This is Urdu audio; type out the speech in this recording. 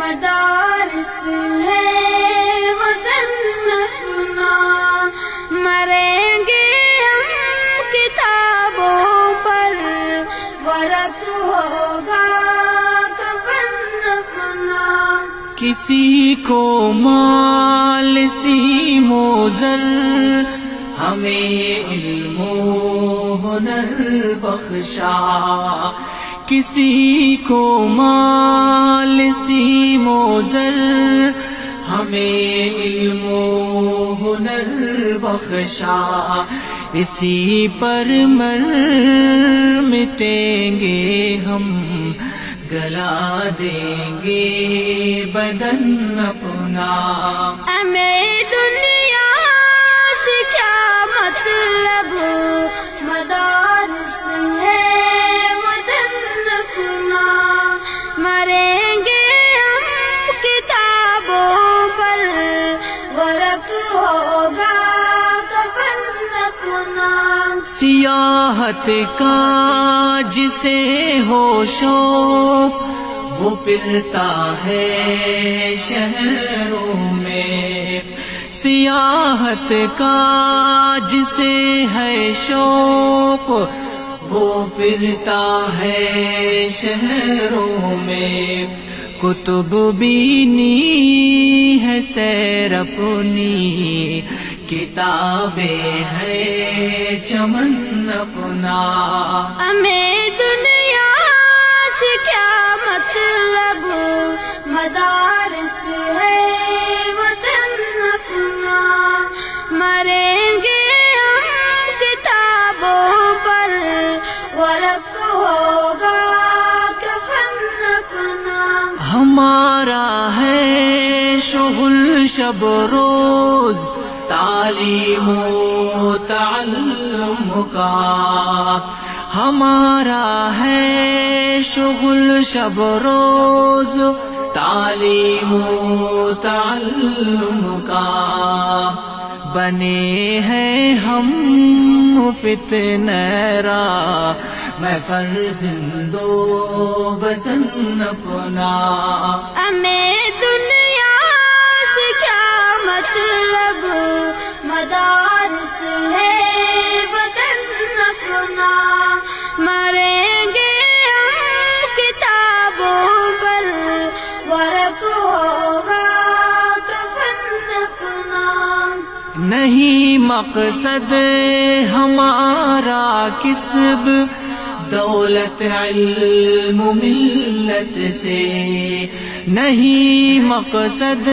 مدارس ہے وطن اپنا، مریں گے ہم کتابوں پر، ورق ہوگا کفن اپنا۔ کسی کو مال سیم و زر، ہمیں علم و ہنر بخشا۔ کسی کو مال سیم و زر، ہمیں علم و ہنر بخشا۔ اسی پر مر مٹیں گے ہم، گلا دیں گے بدن اپنا۔ ہمیں دنیا سے کیا مطلب، مدارس ہے وطن اپنا، مریں گے ہم کتابوں پر، ورق ہوگا کفن اپنا۔ سیاحت کا جسے ہو شوق، وہ پھرتا ہے شہروں میں۔ سیاحت کا جسے ہے شوق، وہ پھرتا ہے شہروں میں۔ کتب بینی ہے سیر اپنی، کتابیں ہے چمن اپنا۔ ہمیں دنیا سے کیا مطلب، مدارس ہے وطن اپنا، مریں گے ہم کتابوں پر، ورق ہوگا کفن اپنا۔ ہمارا ہے شغل شب روز، تعلیم و تعلم کا۔ ہمارا ہے شغل شب روز، تعلیم و تعلم کا۔ بنے ہیں ہم فتنہ را، میں فرزند و بزن اپنا۔ ہمیں دنیا سے کیا مطلب، مدارس ہے وطن اپنا، مریں گے ہم کتابوں پر، ورق ہوگا کفن اپنا۔ نہیں مقصد ہمارا کسب، دولت علم ملت سے، نہیں مقصد